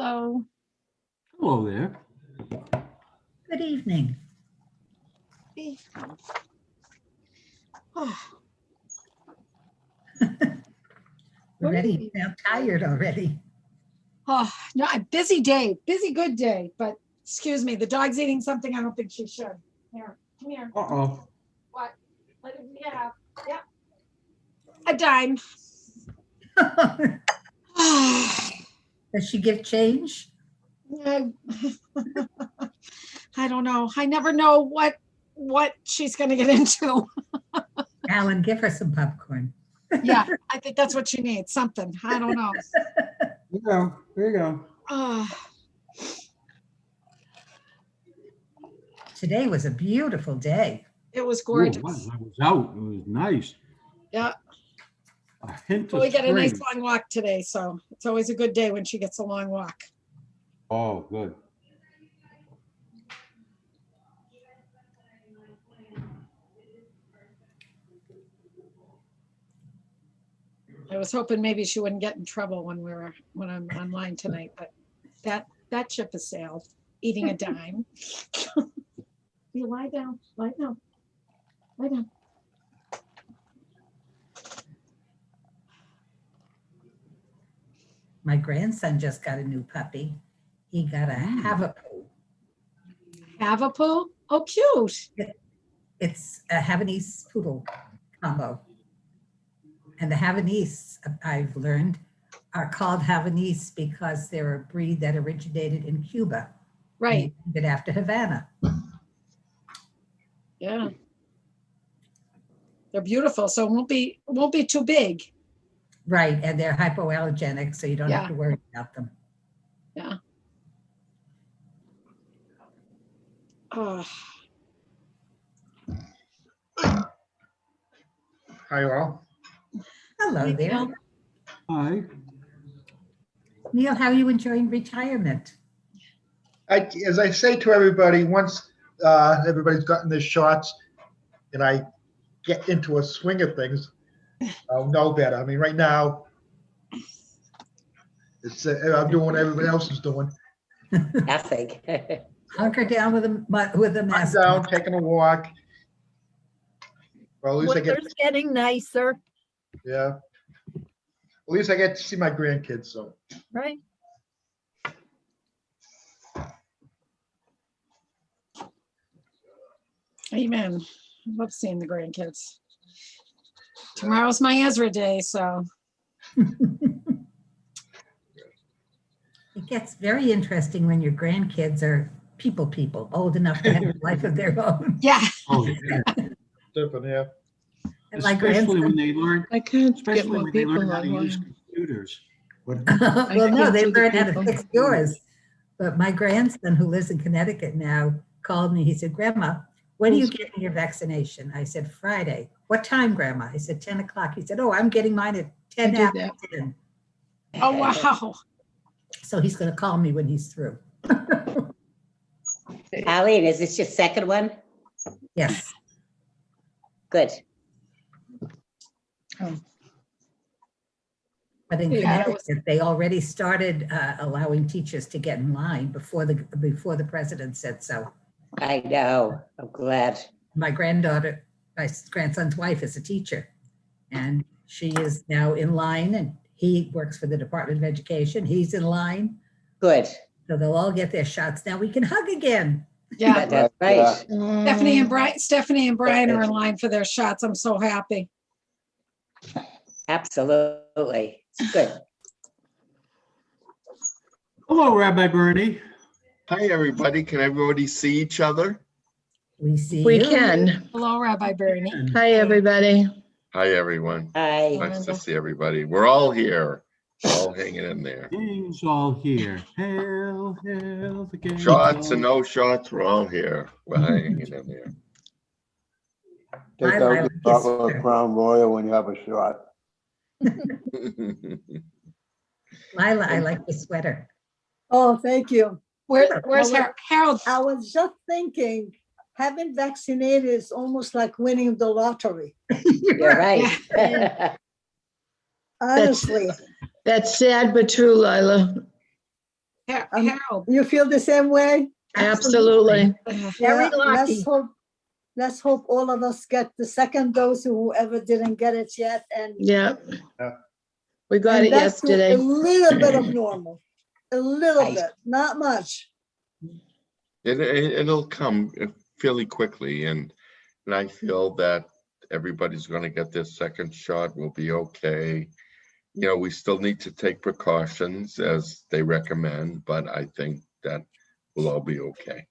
Hello. Hello there. Good evening. Oh, Already, you sound tired already. oh, no, a busy day, busy good day, but excuse me, the dog's eating something I don't think she should. Here, come here. Uh-oh. What? What did we have? Yeah. A dime. Does she give change? I don't know. I never know what she's gonna get into. Alan, give her some popcorn. Yeah, I think that's what she needs, something. I don't know. There you go. There you go. Today was a beautiful day. It was Ooh, gorgeous. I was out. It was nice. Yeah. A hint Well, of we got a nice spring. long walk today, so it's always a good day when she gets a long walk. Oh, good. I was hoping maybe she wouldn't get in trouble when I'm online tonight, but that ship has sailed, eating a dime. You lie down, lie down, lie down. My grandson just got a new puppy. He got a Havapoo. Havapoo? Oh, cute. It's a Havanese poodle combo. And the Havanese, I've learned, are called Havanese because they're a breed that originated in Cuba. Right, Named it after Havana. yeah. They're beautiful, so it won't be too big. Right, and they're hypoallergenic, so you don't have Yeah. to worry about them. Yeah. Oh, Hi, all. Hello there. Neil. Hi. Neil, how are you enjoying retirement? As I say to everybody, once everybody's gotten their shots and I get into a swing of things, I'll know better. I mean, right now, it's I'm doing what everybody else is doing. Nothing. Hunker down with a I'm mask. down, taking a walk. Well, at least I get, Weather's getting nicer, yeah. At least I get to see my grandkids, so. right? Amen. I love seeing the grandkids. Tomorrow's my Ezra day, so It gets very interesting when your grandkids are people, old enough to have a life of their own. yeah. Oh, yeah. Different, yeah. And my Especially grandson, when they learn, I can't get especially more when they learn people how to use online. computers. What- well, no, can't they see the learned how to people. fix yours. But my grandson, who lives in Connecticut now, called me. He said, Grandma, when are you getting your vaccination? I said, Friday. What time, Grandma? I said, 10 o'clock. He said, oh, I'm getting mine at 10 did after that. 10. Oh, wow. So he's going to call me when he's through. Eileen, is this your second one? Yes. Good. But in Yeah, it was- Connecticut, they already started allowing teachers to get in line before the president said so. I know. I'm glad. My granddaughter, my grandson's wife is a teacher, and she is now in line, and he works for the Department of Education. He's in line, Good. so they'll all get their shots. Now we can hug again. Yeah. That's right. Stephanie and Brian are in line for their shots. I'm so happy. Absolutely. It's good. Hello, Rabbi Bernie. Hi, everybody. Can everybody see each other? We see We you. can. Hello, Rabbi Bernie. And Hi, everybody. Hi, everyone. Hi. Nice to see everybody. We're all here, all hanging in there. gang's all here. Hail, hail, the gang. Shots and no shots, we're all here. We're hanging in there. Bye, Take Lila. out your Kiss chocolate her. Crown Royal when you have a shot. Lila, I like the sweater. Oh, thank you. Where's Harold? I was just thinking, having vaccinated is almost like winning the lottery. You're right. Honestly, That's sad but true, Lila. Harold, You feel the same way? Absolutely. Very Yeah, lucky. let's hope all of us get the second dose, whoever didn't get it yet, and Yeah. Yeah. We got and it back to a yesterday. little bit of normal, a little Right. bit, not much. It'll come fairly quickly, and I feel that everybody's going to get their second shot. We'll be okay. You know, we still need to take precautions as they recommend, but I think that we'll all be okay.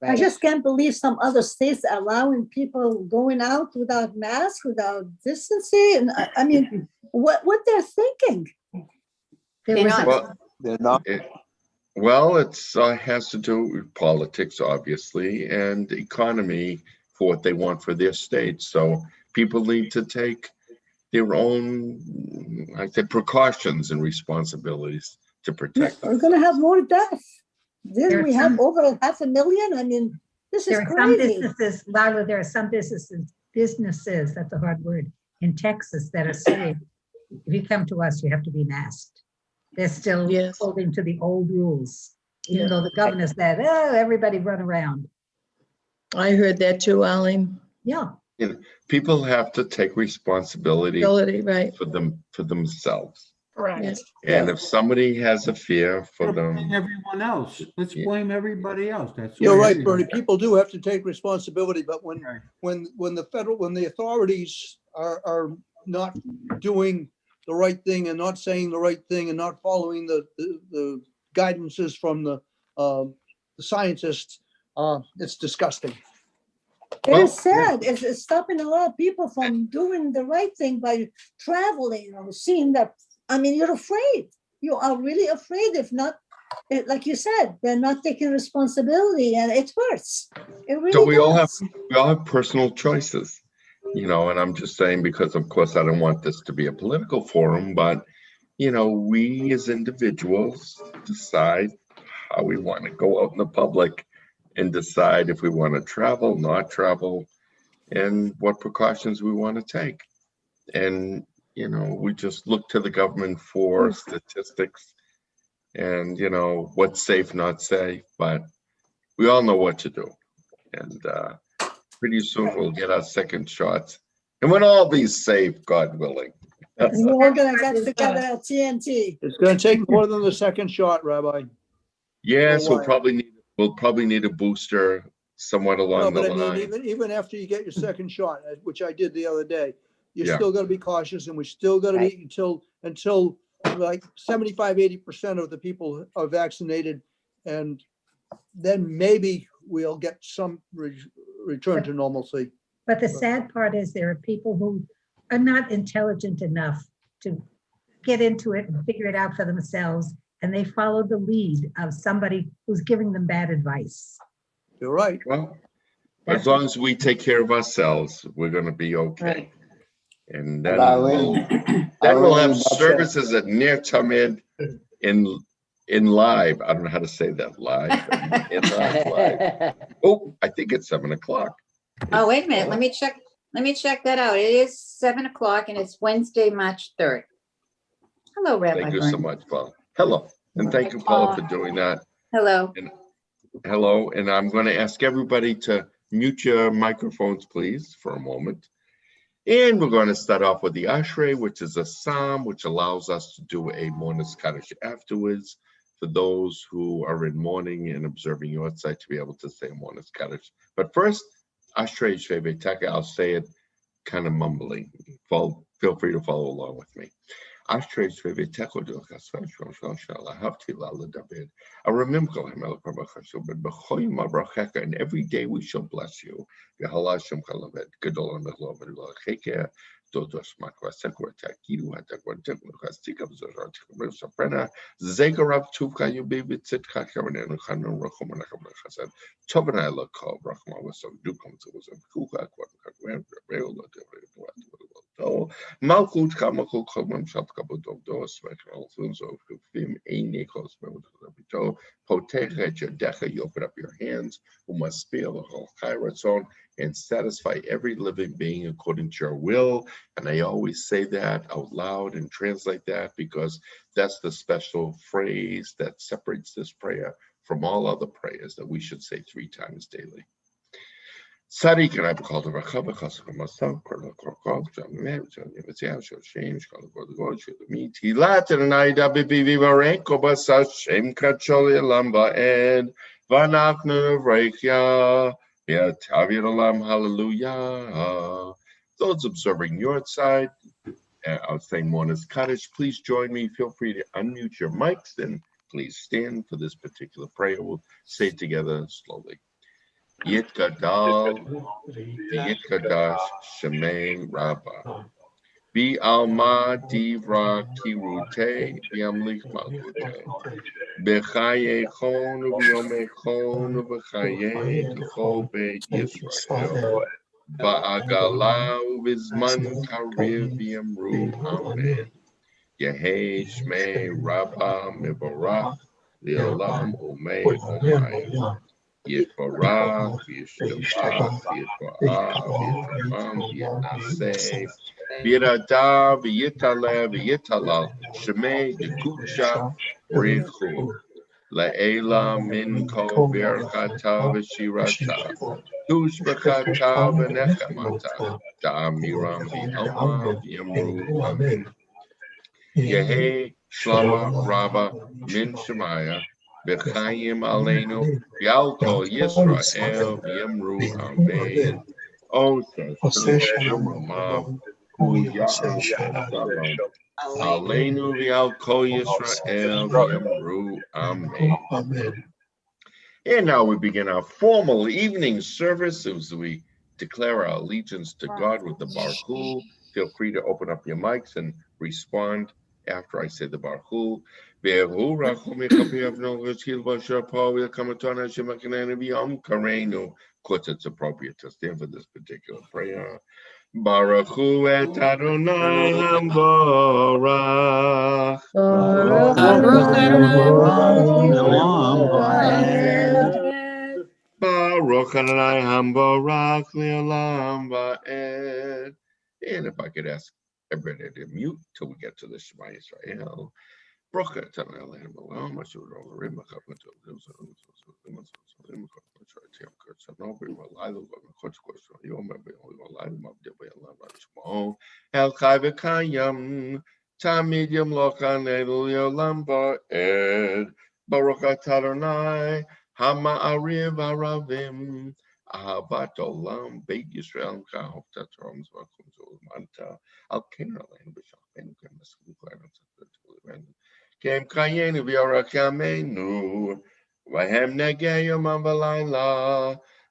I Right. just can't believe some other states are allowing people going out without masks, without distancing, and I mean, what they're thinking. There was Well, They're not. It's has to do with politics, obviously, and economy for what they want for their state. So people need to take their own, I think, precautions and responsibilities to Yeah, protect we're gonna have more deaths. There Didn't are we have some- over 500,000? I mean, this is There are some crazy. businesses, Lila, there are some businesses, that's a hard word, in Texas that are saying, if you come to us, you have to be masked. They're still Yes. holding to the old rules, even Yeah. though the governor said, oh, everybody run around. I heard that too, Arlene. Yeah, People have to take responsibility Ability, right. for themselves. correct. And if somebody has a fear for Let's blame them, everyone else. Let's Yeah. blame everybody else. That's the You're way right, it is. Bernie. People do have to take responsibility, but Right. when the authorities are not doing the right thing and not saying the right thing and not following the guidances from the scientists, it's disgusting. It Well, is sad. It's stopping a lot of people from doing the right thing by traveling or seeing that. I mean, you're afraid. You are really afraid. If not, like you said, they're not taking responsibility, and it hurts. It really So we all does. have personal choices, you know, and I'm just saying because of course I don't want this to be a political forum, but you know, we as individuals decide how we want to go out in the public and decide if we want to travel, not travel, and what precautions we want to take. And you know, we just look to the government for statistics and you know what's safe, not safe, but we all know what to do. And pretty soon we'll get our second shots and we'll all be safe, God willing. We're all gonna get together at TNT. It's going to take more than the second shot, Rabbi. Yes, For a we'll probably need a booster somewhat No, along the but I mean, line. even after you get your second shot, which I did the other day, you're Yeah. still going to be cautious, and we're still going to be until like 75-80% of the people are vaccinated, and then maybe we'll get some return to normalcy. but the sad part is there are people who are not intelligent enough to get into it and figure it out for themselves, and they follow the lead of somebody who's giving them bad advice. You're right. Well, as long as we take care of ourselves, we're gonna be okay. And then we'll have services at Ner Tamid in live. I don't know how to say that live. live. Oh, I think it's 7:00. Oh, wait a minute. Let me check that out. It is 7:00 and it's Wednesday, March 3rd. Hello, Rabbi. Thank you so Bernie. much, Paula. Hello, and thank you, Paula, for doing that. Hello. Hello, and I'm going to ask everybody to mute your microphones, please, for a moment. And we're going to start off with the Ashrei, which is a psalm which allows us to do a Monas Kaddish afterwards for those who are in mourning and observing your site to be able to say Monas Kaddish. But first, Ashrei Shvei B'Teka, I'll say it kind of mumbling. Feel free to follow along with me. Ashrei Shvei B'Teka D'Chassan Shal Shal Shal Ahavti La'ala David. Aremimcha Hamelech B'Chashu B'Chol Yom Abracheka, and every day we shall bless you. V'Hala Shem Chalavet Gadol Amechlo V'Locheker Dodos Makva Sekor Takidu Hatakor Tekor Chastika V'Zorar Tekor Soprana Zegarav Tuvka Yubi V'Tzitka Kavanen Chanon Rachom Anacham Chasan Tovanai Lakov Rachma Wasam Dukom Tzuvos Kuka Kwad Kakwen Reol So, Malkut Kamakul Komam Shatkabudo, Special Films of Film, a Nikos, Potech, your Deca, you open up your hands, who must spill the whole Kairatson and satisfy every living being according to your will. And I always say that out loud and translate that because that's the special phrase that separates this prayer from all other prayers that we should say 3 times daily. Sari can I be called a Rakaba Kasaka myself, Colonel Korkov, John Manager, Yavatia, Shame, Scholar for the God, should meet. He Latin and I WB Varenko Basa, Shame Kacholi Lamba, and Vanakna Reikia, yeah, Tavialam, hallelujah. Those observing your side, outside Mourner's Cottage, please join me. Feel free to unmute your mics and please stand for this particular prayer. We'll say it together slowly. Yit Gadal, Yit Gadash, Shemay Rabba. Be Alma Divra Kirute, Yamlik Malkute. Bechaye Chon, Yome Chon, Bechaye, Tucho Be Yisrael. Ba'agala Vizman Kariv Yamru, Amen. Yehei Shmei Rabba Mevorach, Leolam Omei Omaya. Yitvarach, Yishtabach, Yitva'ah, Yitamam, Yitnaseh, Yirada, Yitale, Yitalal, Shemei, Yekucha, Rechu, La'ela, Minko, Berchata, V'shirata, Tushbachata, V'nechemata, Da'amiram, V'alma, V'yamru, Amen. Yehi, Shlama, Rabba, Min Shemaya, B'chaim Aleinu, Yalko Yisrael, Yemru Amen. O Shalom, Shalom, Aleinu Yalko Yisrael, Yemru Amen. And now we begin our formal evening service as we declare our allegiance to God with the Baruch Hu. Feel free to open up your mics and respond after I say the Baruch Hu. Of course, it's appropriate to stand for this particular prayer. Baruch Hu et Adonai Hamborach. Baruch Adonai Hamborach Le'olam Va'ed. And if I could ask everybody to mute till we get to the Shema Yisrael. El Chai V'Kayam Tamid Yamlochan Edul Yolam Va'ed. Baruch Adonai Hama'ariv Aravim Ahavat Olam Beit Yisrael Ka'ov Tatrom Zvakum Zulmanta Al Kenar Lein B'Shachem Kemasku K'Lein Kem Kayenu V'Yorakamenu V'Hem Negeyom Avalayla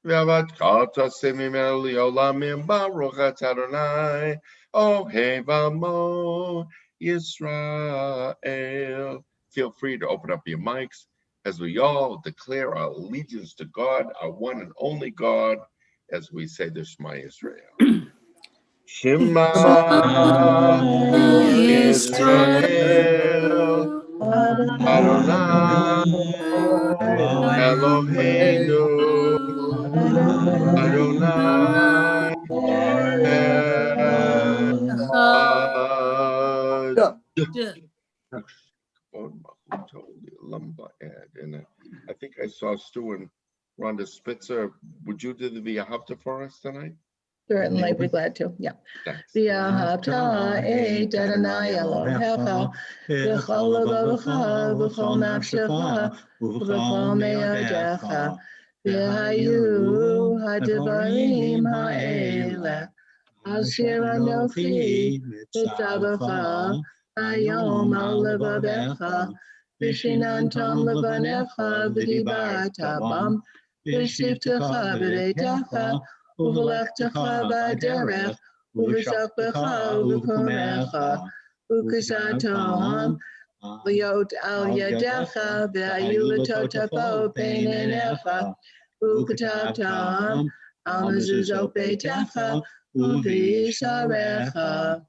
V'Avat Kata Simim El Yolamim Baruch Adonai Ohevamo Yisrael. Feel free to open up your mics as we all declare our allegiance to God, our one and only God, as we say the Shema Yisrael. Shema Yisrael Adonai Eloheinu Adonai And I think I saw Stu and Rhonda Spitzer. Would you do the V'ahavta for us tonight? Certainly, be glad to. Yeah. V'ahavta et Adonai Elohecha v'chol levavecha v'chol nafshecha v'chol me'odecha v'hayu hadavarim ha'eleh asher anochi mitzavecha hayom al levavecha v'shinantam levanecha v'dibarta bam v'shivtecha b'reitecha Uvelachtecha b'derech, uveshakbecha uvekumecha, ukeshatom, liot al yadecha, v'ayu l'totapo peinenecha, uketabtam, al mezuzot beitecha, Uvisharecha.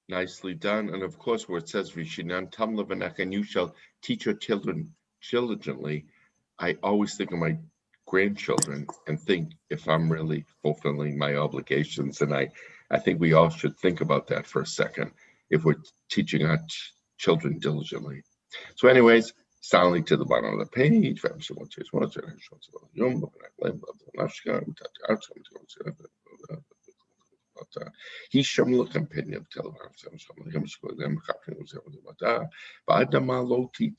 Nicely done. And of course, where it says, Vishinan Tamla V'nech, and you shall teach your children diligently, I always think of my grandchildren and think if I'm really fulfilling my obligations. And I think we all should think about that for a second if we're teaching our children diligently. So anyways, soundly to the bottom of the page. He shall companion of television. But the malo teen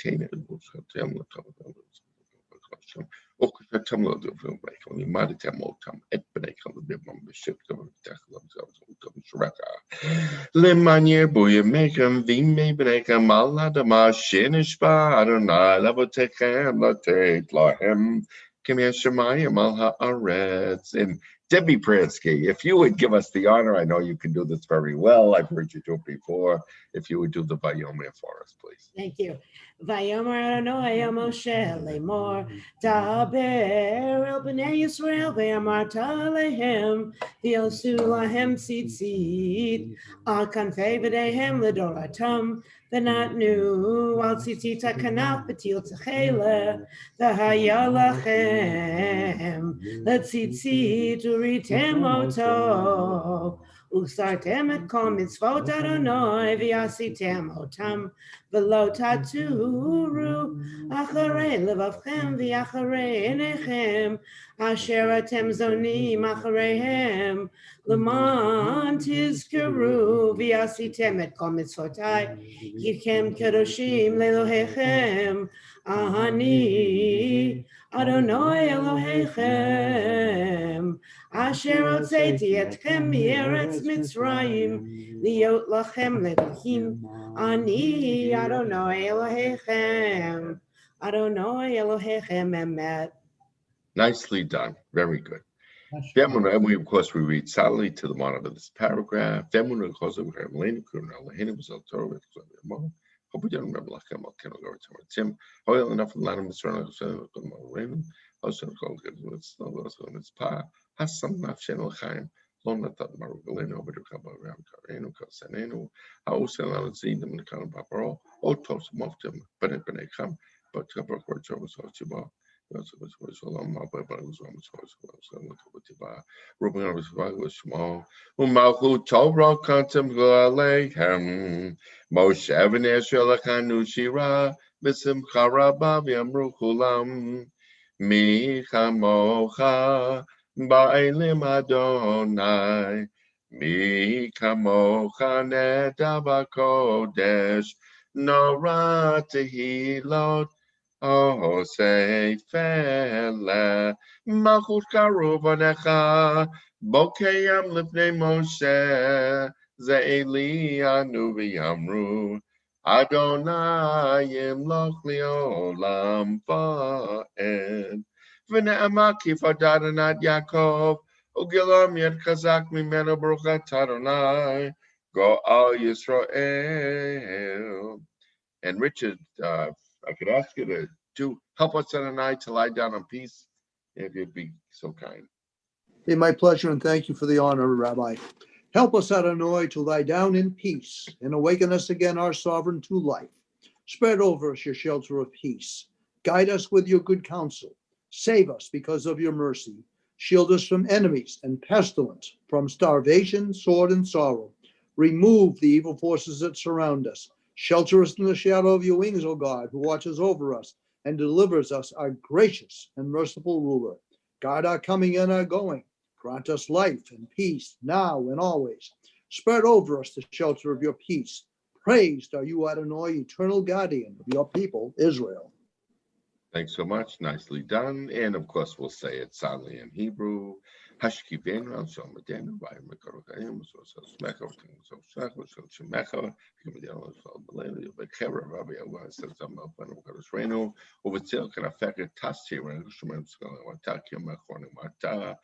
Lemanier boy make him the may break a maladama shinishba. I don't know. Level take him, let take him. Come here, Shemaya Malha Areds. And Debbie Pransky, if you would give us the honor, I know you can do this very well. I've heard you do it before. If you would do the Vayomer for us, please. Thank you. Vayomer Adonai Moshe lemor daber el bnei Yisrael ve'amarta alehem v'yosu lahem tzitzit al kanfei v'dehem ledoratam v'natnu al tzitzit hakanaf b'til tzachele v'haya lachem letzitzit uritem oto Usartem et kol mitzvot Adonai v'yasitem otam v'lo taturu acharei levavchem v'acharei enechem asher atem zonim achareihem leman tizkeru v'yasitem et kol mitzvotai yitchem kedoshim lelohechem ahani Adonai Elohechem Asher Otzeiti Etchem Mieretz Mitzrayim Liot Lachem Lelohim Ani Adonai Elohechem Adonai Elohechem Emet. Nicely done. Very good. Then when we, of course, we read solidly to the bottom of this paragraph. Then when we close it, we have Lane Kurna, was El Torah, hope we don't remember Lachem, I'll kind of go to Tim. Oil enough of Lanham, Mr. Raymond, also called it's Pa, Hassam Nafshen Chaim, Lona Marugalino, but a couple around Careno, Cosaneno, House and I'll see them in the kind of Paparo, or toast them off them, but it when they come, but couple of words over Sochiba. SHALOM, Ruben was small. Malchut Torah contem Aleichem. Moshe Evanesha Lakanu Shira, Bisim Karaba Yamru Kulam. Mi Kamocha, Bailim Adonai. Mi Kamocha Nedavakodesh. Nora Tehilot. Oh, say fella, Malchut Karuv Anecha, Bokeyam Lifnei Moshe, Ze'eli Anu V'Yamru, Adonai Yimloch Li'olam Va'ed, V'ne'ama Kifadadanat Yaakov, Ugilam Yed Chazak Mimeno Baruchat Adonai, Go Al Yisrael. And Richard, I could ask you to help us on a night to lie down in peace, if you'd be so kind. Hey, my pleasure, and thank you for the honor, Rabbi. Help us, Adonai, to lie down in peace and awaken us again, our sovereign, to life. Spread over us your shelter of peace. Guide us with your good counsel. Save us because of your mercy. Shield us from enemies and pestilence, from starvation, sword, and sorrow. Remove the evil forces that surround us. Shelter us in the shadow of your wings, O God, who watches over us and delivers us, our gracious and merciful ruler. Guide our coming and our going. Grant us life and peace now and always. Spread over us the shelter of your peace. Praised are you, Adonai, eternal guardian of your people, Israel. Thanks so much. Nicely done. And of course, we'll say it soundly in Hebrew. Hashkivenu al Shomadenu by Mekorokaim, so Smecho, so Shako, so Shemecho, Kimidel, so Belena, Bekera, Rabbi Allah, says I'm up when Reno, over till can affect a Tasti, and Ushuman Scholar, Watakia, Machon, Mata,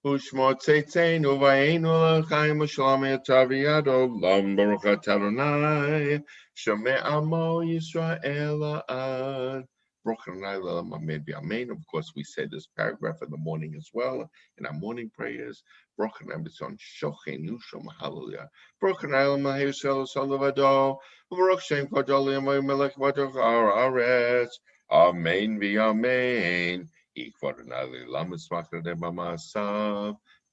Ushmo Tsetain, Uvainu, Chaim, Shalom, Taviado, Lambaruka Taronai, Shome Amo, Yisrael, Of course, we say this paragraph in the morning as well, in our morning prayers. Hallelujah. Amen v'amen.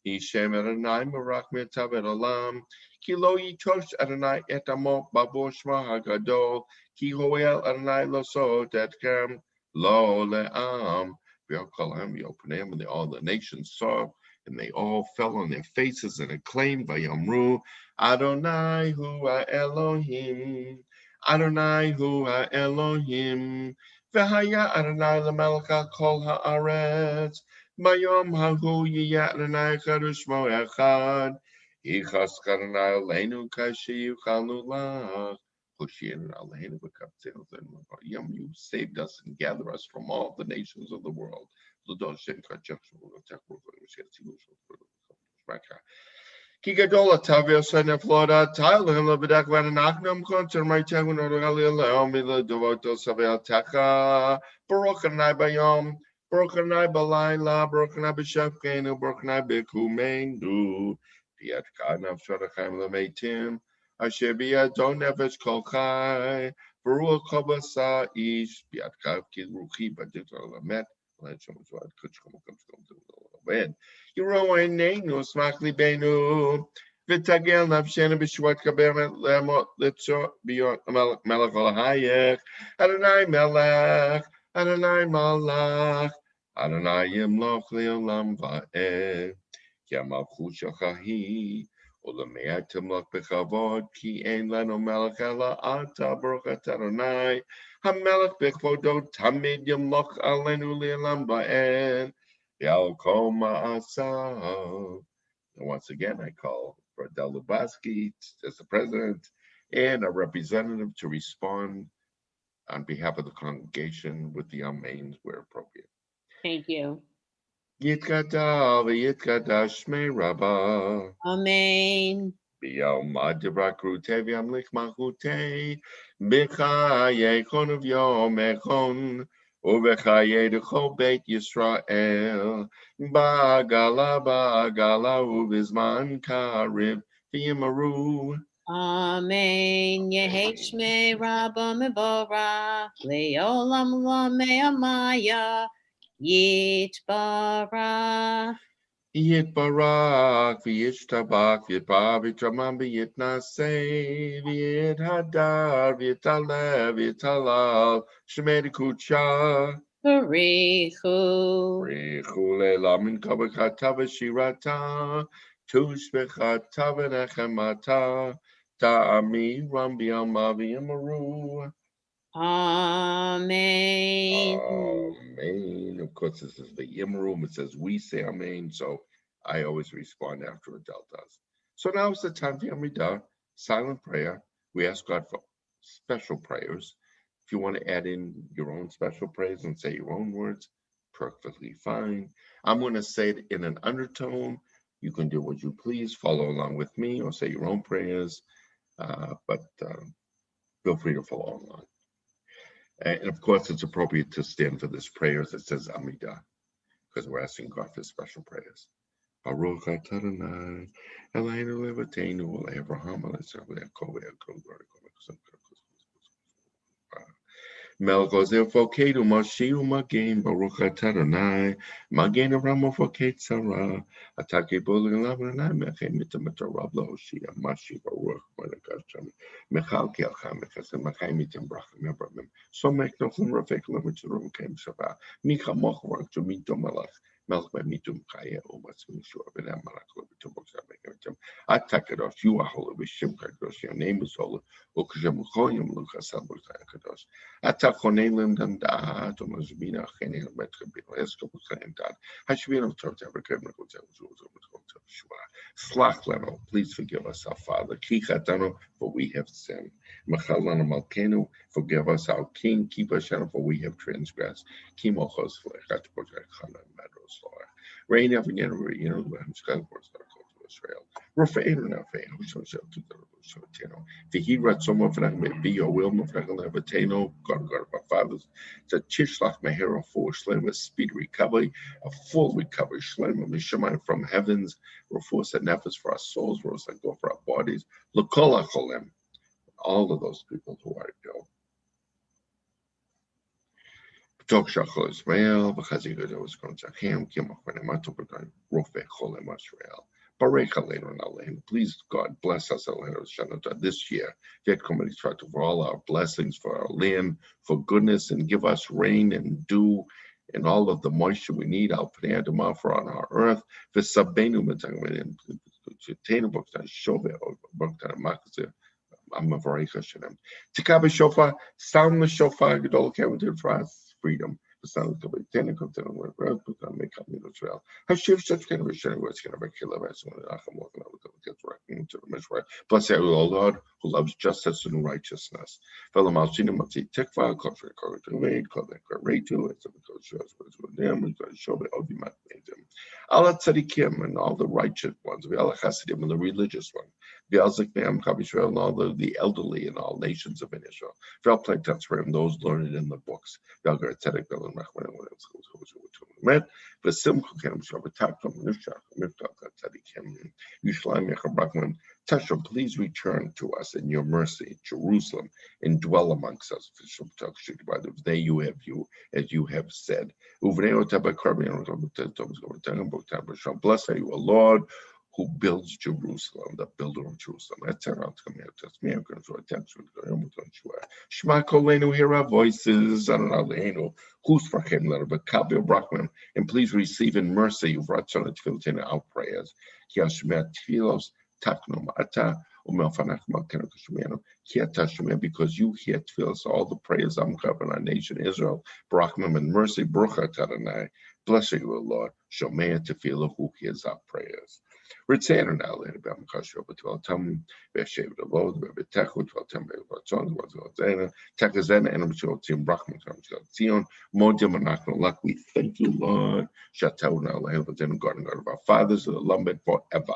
Ishem Adonai Barak Metavet Olam. Ki lo yitosh Adonai et amo babo shma hagadol. Ki hoel Adonai lo sod etkem lo le'am. V'yokolam yopanem, and all the nations saw, and they all fell on their faces and acclaimed by Yamru, Adonai hu Elohim. Adonai hu Elohim. V'haya Adonai lemelech kol haaretz. Bayom hahu yiyat l'nai kadosh mo echad. Yichas karanai aleinu kashi yuchalu lach. Hoshin aleinu v'kaptzenu zenu. You saved us and gather us from all the nations of the world. Ki gadol atavio sene flora tailem lebedak vanaknam konter my tegun orgali leom ila devoto savel taka. Baruch anai bayom. Brokenai balayla, brokenai b'shafkenu, brokenai b'kumenu. Piat kanav shorachim l'meitim, asher biyadon nefesh kol chai, v'ruach kobasa ish, piat kav kidruchi b'diktor l'met, l'enshom zvad kutchkom l'ben. Yeroenenu smach libenu, v'tagel nafshenu b'shvat kabemet lemot litzor b'yot melech olahayech, Adonai melech, Adonai malach, Adonai yimloch le'olam va'ed, ki ha'malchut shachahi, u'lemei timloch b'chavod, ki ein lanu melech ela ata, baruch atah Adonai, ha'melech b'chvodo tamid yimloch alenu le'olam va'ed, v'al kol ma'asav. And once again, I call for Del Lubaski as the president and a representative to respond on behalf of the congregation with the amens where appropriate. Thank you. Yitkada v'yitkada shmei Rabbah. Amen. B'yom adibrakrute v'yamlich malchute. B'chaye chon v'yom echon. U'b'chaye d'chol beit Yisrael. Ba'agala u'b'zman karib v'yimaru. Amen. Yehi shmei Rabba mevorach le'olam lo me'amaya yitbarach. Yitbarach v'yishtabach v'yitbar v'yitramam v'yitnaseh v'yithadar v'yitalev v'yitalal shmei d'kutsha. Barichu. Barichu le'lam min kabachata v'shirata tush v'chata v'nechemata ta'ami ram b'yama v'yimaru. Amen. Amen. Of course, this is the Yimmerum. It says we say Amen, so I always respond after Adele does. So now it's the time for Amidah, silent prayer. We ask God for special prayers. If you want to add in your own special prayers and say your own words, perfectly fine. I'm going to say it in an undertone. You can do what you please, follow along with me, or say your own prayers, but feel free to follow along. And of course, it's appropriate to stand for this prayer as it says Amidah, because we're asking God for special prayers. Baruch atah Adonai, Eloheinu levateinu le'Avraham le'Yitzchak le'Yaakov Melgozel Fokedu Mashiu Magin Baruch atah Adonai Magin Ramo Foket Sarah Atake Boling Lavanai Mechem Mitamata Rabla Hoshia Mashi Baruch Manakasham Mechal Kelcham Mechasem Machai Mitam Brachim Abraham So make no from Rafek Lemich Rum came Shabbat Micha Mochwar to Mito Malach Melch by Mitum Kaya Omatsum Shua Benam Malach Levitum Boxam Atakadosh you are holy Bishim Kadosh your name is holy Okjam Choyim Luchasal Kadosh Atachonelim dan da to Mazbina Henel Metrabino Escoposan dad Hashvino Torta Slach Leno, please forgive us our Father. Kichatano, for we have sinned. Machalana Malkenu, forgive us our King. Keep us for we have transgressed. Kimochos for Rain every Israel. Rafa'inu Nafa'inu Shosel to the Shotino. Vihira someone for that may be your will, Mafrakalabataino, God of our fathers, to Chishlach Mahera for Shlem, a speedy recovery, a full recovery, Shlem, Mishamai from heavens, Rafus and Nefes for our souls, Rose and go for our bodies, Lukola Cholem, all of those people who are ill. Talk Shachol Israel, because he was going to him, Kimachmanamato, Rofe Cholem Israel. Please, God, bless us this year. Get committed for all our blessings, for our land, for goodness, and give us rain and dew and all of the moisture we need. I'll put for on our earth. For Sabenu I'm a Vareka. Tikabe Shofar, sound the Shofar, Gadol Kevin for us, freedom. The sound of the tenant of the world, but make up in Israel. Have shift such kind of a sharing words can ever kill us when I'm walking out with the directing to the Mishra. Bless you, O Lord, who loves justice and righteousness. Fellow Malchina Mati Tikva, Culture, Corridor, Made, Club, Ratu, and some of those shows with them, we're going to show the Obimat made them. Allah Tzadikim and all the righteous ones, the Allah Hasidim and the religious one, the Alziknam, Kabishrael, and all the elderly in all nations of Israel. Vel Planktats for him, those learned in the books. Velgar Tzedek, met the simple can show attack from Tasha, please return to us in your mercy, Jerusalem, and dwell amongst us. They you have you, as you have said. Bless are you, O Lord, who builds Jerusalem, the builder of Jerusalem. Shema Kolenu, hear our voices, and please receive in mercy our prayers. Because you hear tefillos, all the prayers I'm covering our nation Israel, Brachman and mercy, bless you, O Lord, Shomea Tefillah, who hears our prayers. Retain now, later, Bamkasho, but I'll tell me, Beshav the Lord, Bebetechu, I'll tell me about John, what's Zena, Tekazena, and I'm sure Tim Brachman, Zion, Modim, and Luck. We thank you, Lord. Shatau now, later, but then God of our fathers, the Lumbed forever.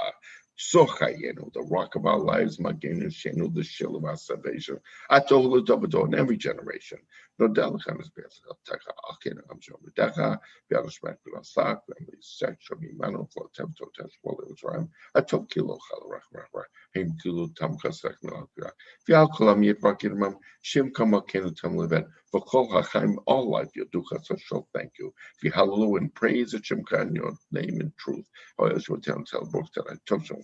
Sochayenu, the rock of our lives, Magenu, Shenu, the shield of our salvation. Atolu Dobato in every generation. No Delakan is best. Taka Akena, I'm sure Medaka, Bialasmak, Sak, and the section, Mano, for Tempo, Test, Israel. Atok Kilo, Halarach, Haim Kilo, Tamka, Sakna, Fialkolam, Yetbakimam, Shim Kamakenu, Tamlivet, for Kol Hachaim, all life, your Duka, so thank you. If you hallelujah and praise the Chimka in your name and truth. Oh, as you tell books that I took some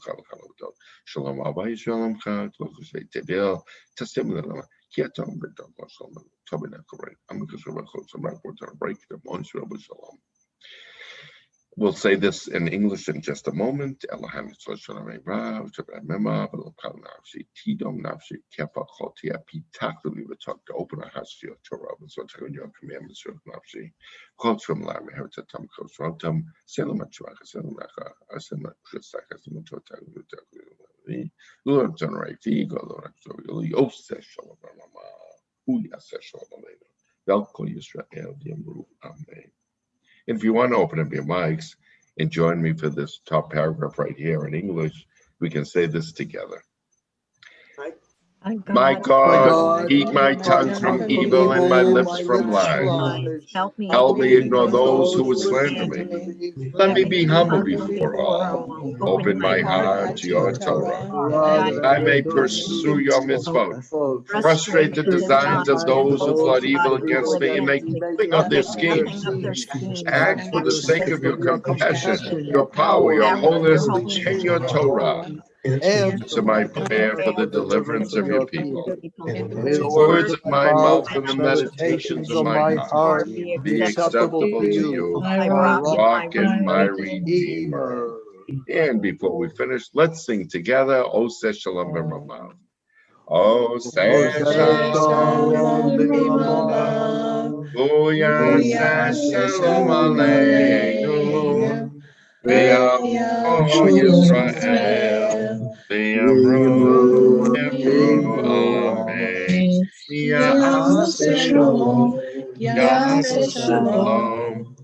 Shalom Abai, Shalom Khan, Lokushay Tedel, Testimony, Kiatom, Tabernacle, Amikas, break the Monsieur Shalom. We'll say this in English in just a moment. Elohim Shalom Rav, Mema, Lokal Nafshi, Tidom Nafshi, Kepa Kotia, Pitak, we would talk to open our hearts to your Torah, and so take on your commandments, your Nafshi. Quotes from Lam, Heritage Tam Coach Rotam, Selamachaka, Selamaka, Asema, Christaka, Sematota, Lord Generate, Lord, Yos Shalom, Uya Shalom, Velko Yisrael, Yamru, Amen. And if you want to open up your mics and join me for this top paragraph right here in English, we can say this together. My God, keep my tongue from evil and my lips from lies. Help me ignore those who would slander me. Let me be humble before all. Open my heart to your Torah, that I may pursue your mitzvot. Frustrate the designs of those who plot evil against me and make nothing of their schemes. Act for the sake of your compassion, your power, your holiness, and your Torah. Answer my prayer for the deliverance of your people. The words of my mouth and the meditations of my heart be acceptable to you, my rock and my redeemer. And before we finish, let's sing together, O say Shalom B'Ramav. O say Shalom B'Ramav. O Yaseh Shalom Aleinu. Ve'Amo Yisrael. Ve'Amru Amen. Yaseh Shalom. Yaseh Shalom.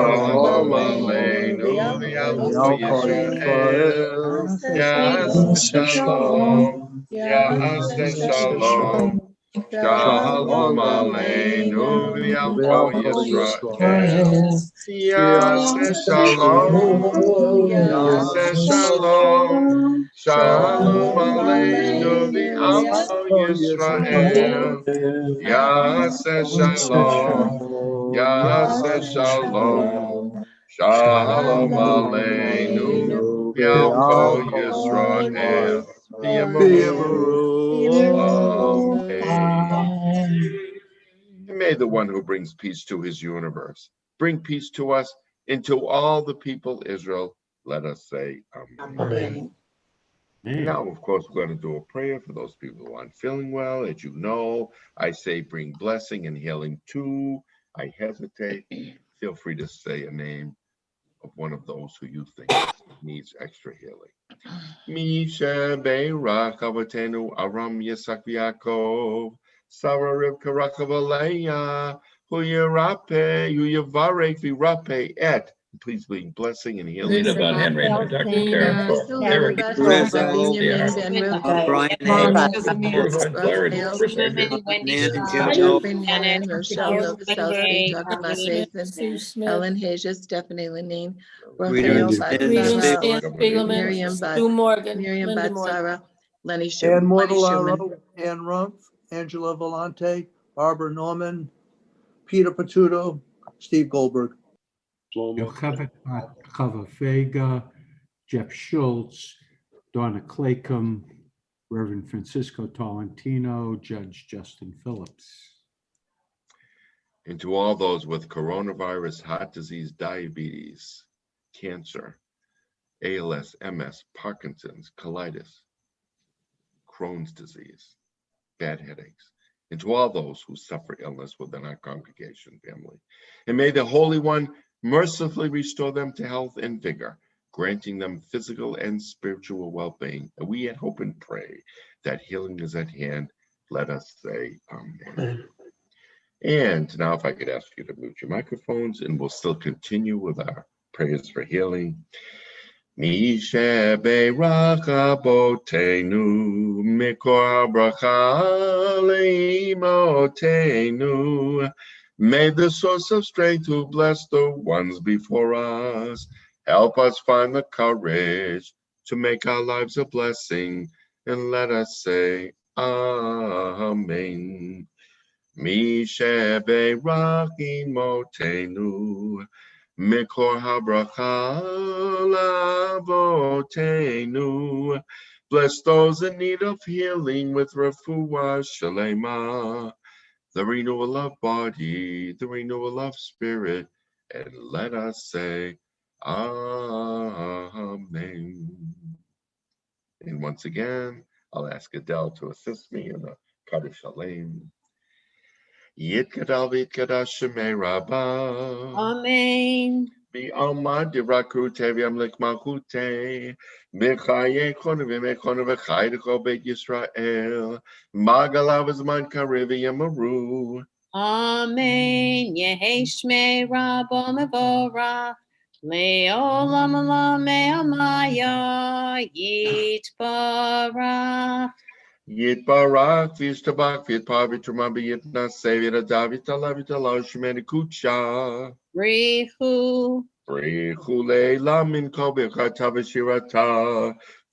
Shalom Aleinu v'Yalko Yisrael. Ya'aseh Shalom. Ya'aseh Shalom. Shalom Aleinu v'Yalko Yisrael. Ya'aseh Shalom. Ya'aseh Shalom. Shalom Aleinu v'Yalko Yisrael. Ya'aseh Shalom. Ya'aseh Shalom. Shalom Aleinu v'Yalko Yisrael. Amen. And may the one who brings peace to his universe bring peace to us and to all the people Israel. Let us say amen. And now, of course, we're going to do a prayer for those people who aren't feeling well. As you know, I say bring blessing and healing too. I hesitate. Feel free to say a name of one of those who you think needs extra healing. Misha Beirach Avatenu Aram Yisak Yaakov Sarah Rivka Rakavaleya Hu Yirape Hu Yivarek Virape Et. Please bring blessing and healing. Lisa about Henry and Dr. Karen for Eric. Eric. Benjamin, Ben Brian, Raphael, Nan, Nan, Rochelle Novoselsky, Dr. Mathason, Ellen Hages, Stephanie Lenine, Raphael Batsara, Miriam Batsara, Lenny Ann Schumann. Mortellaro, Ann Rumpf, Angela Vellante, Barbara Norman, Peter Patuto, Steve Goldberg. Yocheved Chava Vega, Jeff Schultz, Donna Claycomb, Reverend Francisco Tolentino, Judge Justin Phillips. And to all those with coronavirus, heart disease, diabetes, cancer, ALS, MS, Parkinson's, colitis, Crohn's disease, bad headaches, and to all those who suffer illness within our congregation family. And may the Holy One mercifully restore them to health and vigor, granting them physical and spiritual well-being. And we hope and pray that healing is at hand. Let us say amen. And now if I could ask you to mute your microphones, and we'll still continue with our prayers for healing. Misha Beirach Abotenu Mikor Bracha Leimotenu. May the source of strength who bless the ones before us help us find the courage to make our lives a blessing, and let us say amen. Misha Beirach Imotenu Mikor habracha lavotenu. Bless those in need of healing with refuah shalema, the renewal of body, the renewal of spirit, and let us say amen. And once again, I'll ask Adele to assist me in the Kaddish Shalem. Yitkadal v'yitkadash shemei Rabbah. Amen. B'alma dirakute v'yamlik malchute. B'chayekonu v'mekonu v'chaydecho beit Yisrael. Magalav zman karev v'yamaru. Amen. Yehi shmei Rabbo mevorach. Le'olam olam me'amaya. Yitbarach. Yitbarach v'yishtabach v'yitpar v'truma v'yitnaseh v'yitadav v'yitalav v'yitalav shemei kutsha. Brichu. Brichu le'elam min kol b'chata v'shirata.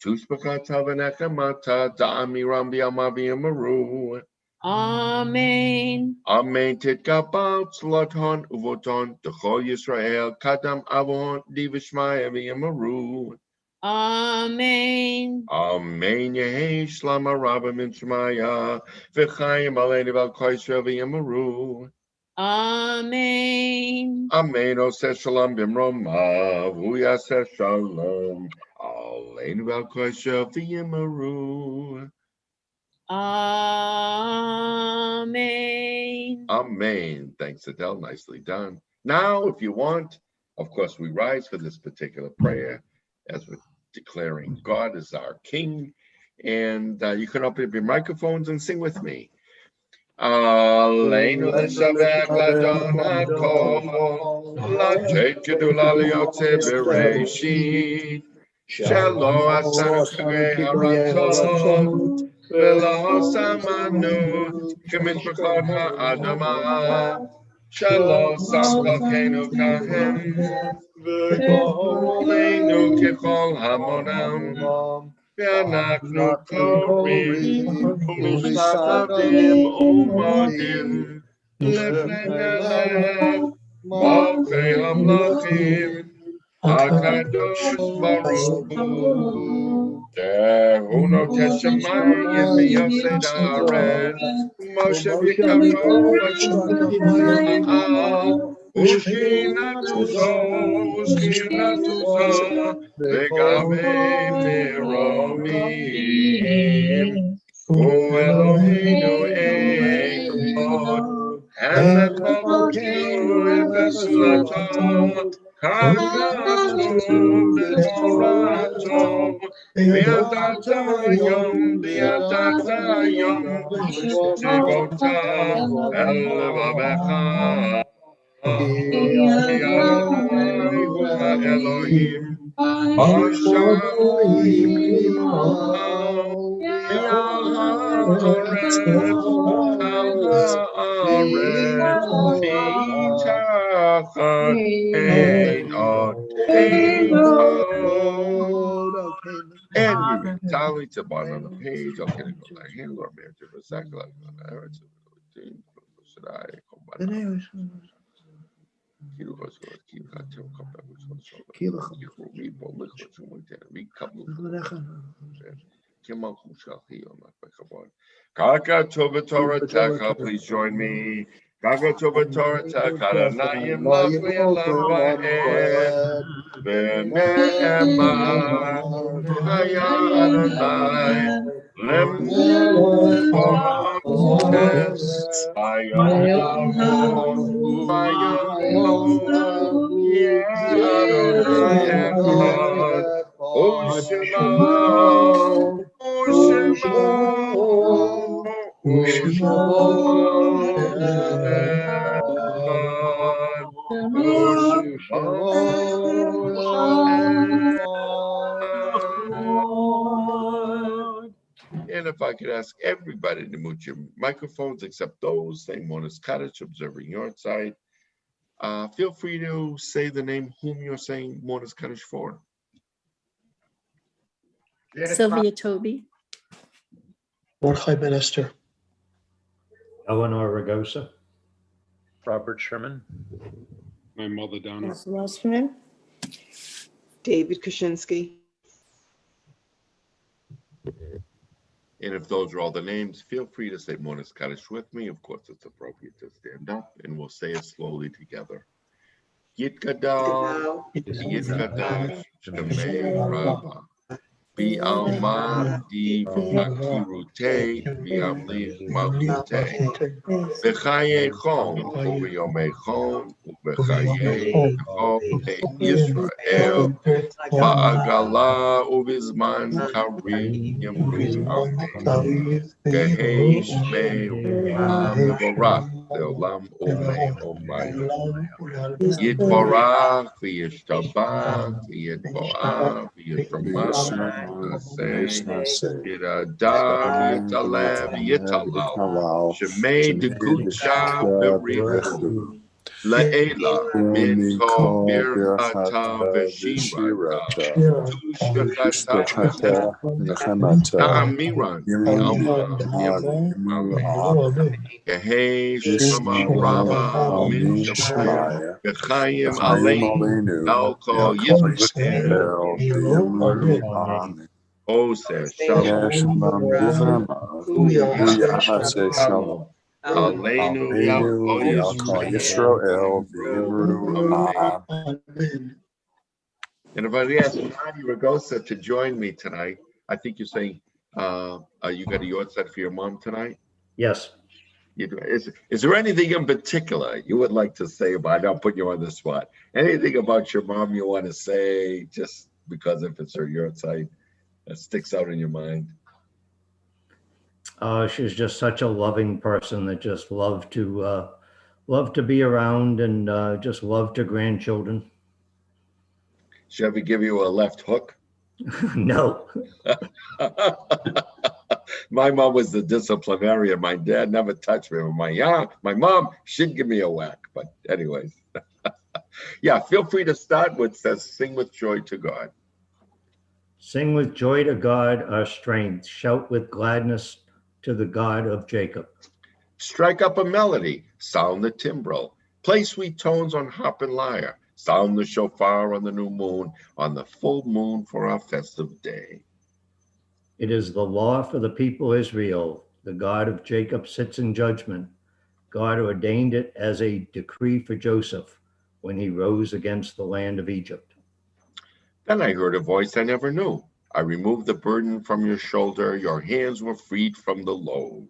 Tushbachata v'nechamata da'amiram v'yama v'yamaru. Amen. Amen. Titkabal tzlaton uvoton d'chol Yisrael kadam avon divishmaya v'yamaru. Amen. Amen. Yehi shlama rabba min shmaya v'chayim aleinu v'al kol Yisrael v'yamaru. Amen. Amen. Oseh shalom b'mromav v'yaseh shalom aleinu v'al kol Yisrael v'yamaru. Amen. Amen. Thanks, Adele. Nicely done. Now, if you want, of course, we rise for this particular prayer as we're declaring God is our King. And you can open up your microphones and sing with me. Aleinu l'shavech l'adon hakol, לתת גדולה ליוצא בראשית, שלא עשנו כגרי הרצון, ולא שמנו כמשפחות האדמה, שלא שם חלקנו כהם, וגורלנו ככל המונם, ואנחנו קוראים ומשתחווים ומודים לפני מלך מלכי המלכים הקדוש ברוך הוא. דהוא נוטה שמיים ויסד הארץ, ומשה בקרו בשמיים, ושכינתו זו לגבי מרומים. הוא אלוהינו אחד, הם לכל וגדולתו, כתוב בתורתו, וידעת היום שתבותה אל לבבך. כי אדוני הוא האלוהים אשר מהארץ מתחת אין עוד and you read tally to bottom of the page. Okay, go like hand or man to the sack like Kaka Tova Torah Taka, please join me. Kaka Tova Torah Taka, Nayim Lachli Lamba'ed, V'ne'emar, Haya Adonai, Lemnu Moses, Hayom Adonai Echad, Ushema, and if I could ask everybody to mute your microphones except those saying Monas Kaddish, observing your side, feel free to say the name whom you're saying Monas Kaddish for. Sylvia Toby. Mordechai Ben Esther. Eleanor Ragosa. Robert Sherman. My mother Donna. David Kaczynski. And if those are all the names, feel free to say Monas Kaddish with me. Of course, it's appropriate to stand up, and we'll say it slowly together. Yitkadal, Yitkadash, Shemei Rabba. Bi'alma di akirute bi'amlich malchute v'chayechon u'v'yomechon u'v'chayechon Yisrael ba'agala u'v'zman karim yamru amen Yehei shmei mevorach le'olam u'me'omayim Yitvarach v'yishtabach v'yitvo'ah v'yitramach Yidadam Yitalem Yitalal Shemei Dekucha Berichu La'ela Minko Birata Veshirata Tushkachata Ta'amiran Yehei Shema Rabba Min Shemaya B'chayim Aleinu Elko Yisrael Ose Shalom Aleinu Yalko Yisrael And if I ask Nani Ragosa to join me tonight, I think you're saying you got a yard set for your mom tonight? Yes. You do. Is there anything in particular you would like to say about, I don't put you on the spot, anything about your mom you want to say, just because if it's her yard site that sticks out in your mind? She's just such a loving person that just loved to be around and just loved her grandchildren. She ever give you a left hook? No. My mom was the disciplinarian. My dad never touched me. My mom, she'd give me a whack. But anyways, yeah, feel free to start with says, sing with joy to God. Sing with joy to God our strength. Shout with gladness to the God of Jacob. Strike up a melody. Sound the timbrel. Play sweet tones on harp and lyre. Sound the shofar on the new moon, on the full moon for our festive day. It is the law for the people Israel. The God of Jacob sits in judgment. God ordained it as a decree for Joseph when he rose against the land of Egypt. Then I heard a voice I never knew. I removed the burden from your shoulder. Your hands were freed from the load.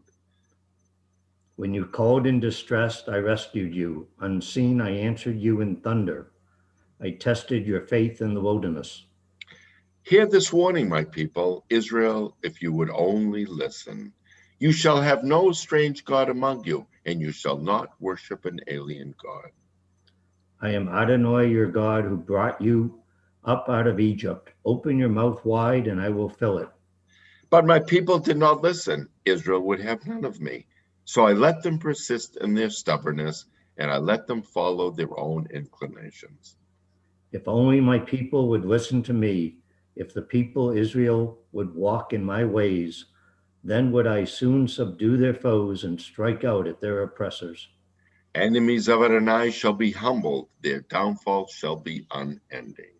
When you called in distress, I rescued you. Unseen, I answered you in thunder. I tested your faith in the wilderness. Hear this warning, my people, Israel, if you would only listen. You shall have no strange God among you, and you shall not worship an alien God. I am Adonai, your God, who brought you up out of Egypt. Open your mouth wide, and I will fill it. But my people did not listen. Israel would have none of me. So I let them persist in their stubbornness, and I let them follow their own inclinations. If only my people would listen to me, if the people Israel would walk in my ways, then would I soon subdue their foes and strike out at their oppressors. Enemies of Adonai shall be humbled, their downfall shall be unending.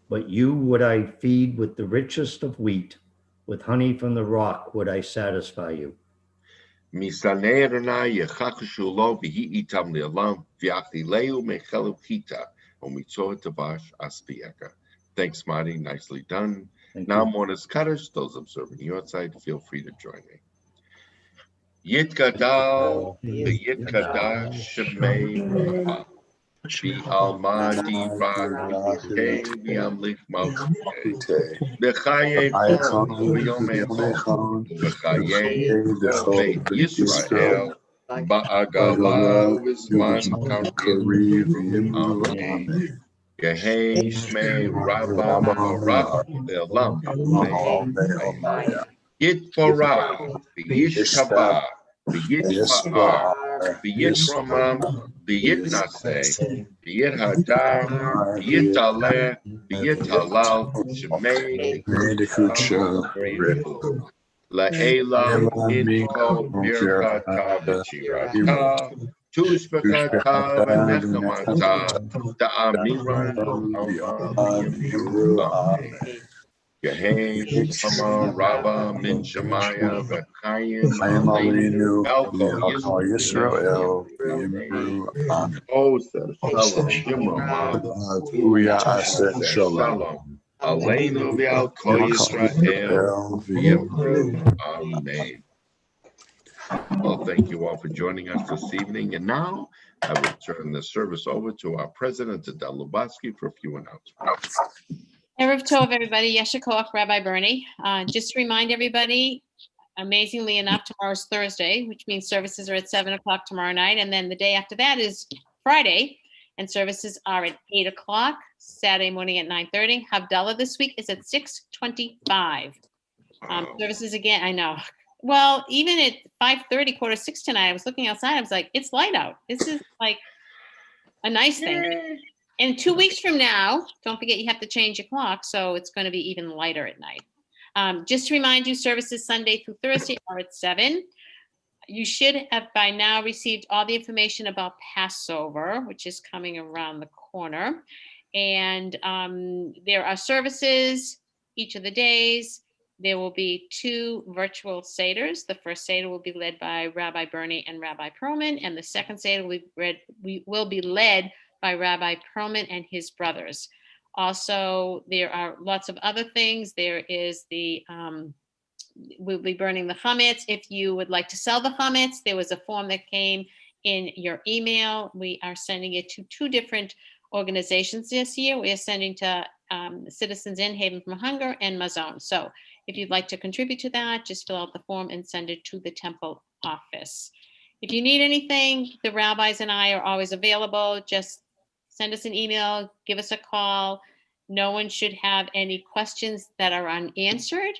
But you would I feed with the richest of wheat, with honey from the rock would I satisfy you. Misanei Adonai yechachashu lo v'hi itam le'olam v'achileu mechelu chita u'mitzor tavash aspieka. Thanks, Marty. Nicely done. Now, Monas Kaddish, those observing your side, feel free to join me. Yitgadal v'yitgadash shemei Rabbah v'almadi v'kei v'yamlich malchutei v'chaye chon v'yomei chon v'chaye Beit Yisrael ba'agala v'zman karim amen. Yehei shmei Rabbah barak le'olam amen. Yitbarach v'yishtabah v'yitfa'ar v'yitramam v'yitnaseh v'yithadar v'yitaleh v'yitalal shemei dekucha la'elam mitko birkata v'chirata tushbekata v'nechamata ta'amiran amen. Yehesh Shama Rabba Min Shemaya V'Chaim Aleinu Elko Yisrael Amen. Oh, says Shalom, Shimra Shalom, Aleinu V'Elko Yisrael V'Yimru. Amen. Well, thank you all for joining us this evening. And now I will turn the service over to our president, Adele Lubatsky, for a few announcements. Erev Tov, everybody. Yesher Koach, Rabbi Bernie. Just to remind everybody, amazingly enough, tomorrow's Thursday, which means services are at 7 o'clock tomorrow night. And then the day after that is Friday, and services are at 8 o'clock, Saturday morning at 9:30. Havdalah this week is at 6:25. Services again, I know. Well, even at 5:30, 5:45 tonight, I was looking outside. I was like, it's light out. This is like a nice thing. And 2 weeks from now, don't forget you have to change your clock, so it's going to be even lighter at night. Just to remind you, services Sunday through Thursday are at 7. You should have by now received all the information about Passover, which is coming around the corner. And there are services each of the days. There will be 2 virtual seders. The first seder will be led by Rabbi Bernie and Rabbi Perlman, and the second seder will be led by Rabbi Perlman and his brothers. Also, there are lots of other things. There is we'll be burning the chametz. If you would like to sell the chametz, there was a form that came in your email. We are sending it to 2 different organizations this year. We are sending to Citizens in Haven from Hunger and Mazon. So If you'd like to contribute to that, just fill out the form and send it to the temple office. If you need anything, the rabbis and I are always available. Just send us an email, give us a call. No one should have any questions that are unanswered.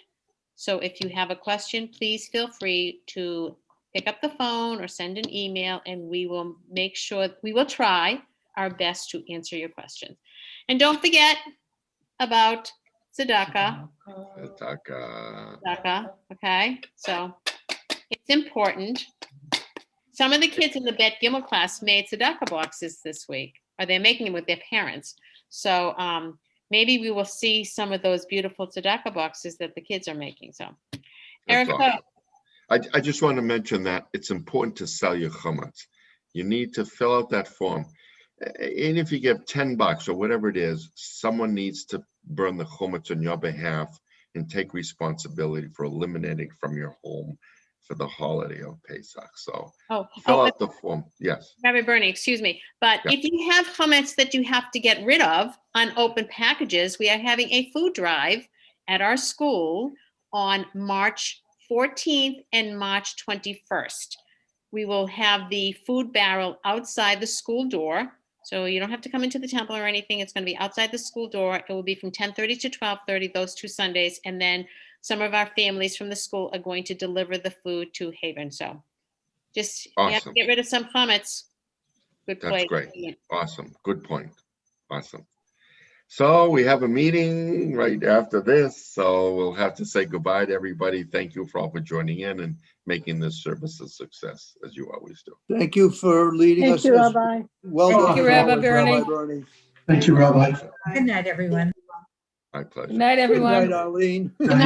So if you have a question, please feel free to pick up the phone or send an email, and we will make sure, we will try our best to answer your questions. And don't forget about tzedakah. Tzedakah, okay? So it's important. Some of the kids in the Bet Gimel class made tzedakah boxes this week, or they're making them with their parents. So maybe we will see some of those beautiful tzedakah boxes that the kids are making. So, That's Erica. awesome. I just want to mention that it's important to sell your chametz. You need to fill out that form. And if you give $10 or whatever it is, someone needs to burn the chametz on your behalf and take responsibility for eliminating from your home for the holiday of Pesach. So fill out the form. Yes. Rabbi Bernie, excuse me. But Yeah. if you have chametz that you have to get rid of, unopened packages, we are having a food drive at our school on March 14th and March 21st. We will have the food barrel outside the school door. So you don't have to come into the temple or anything. It's going to be outside the school door. It will be from 10:30 to 12:30, those 2 Sundays. And then some of our families from the school are going to deliver the food to Haven. So just you have to Awesome. get rid of some chametz. Good That's place. great. Awesome. Good point. Awesome. So we have a meeting right after this. So we'll have to say goodbye to everybody. Thank you for all for joining in and making this service a success, as you always do. Thank you for leading us. Thank you, Rabbi. Well Thank done. you, as Rabbi always, Bernie. Bernie. Thank you, Rabbi. Good night, everyone. My pleasure. Good night, Good everyone. night, Arlene. Good night.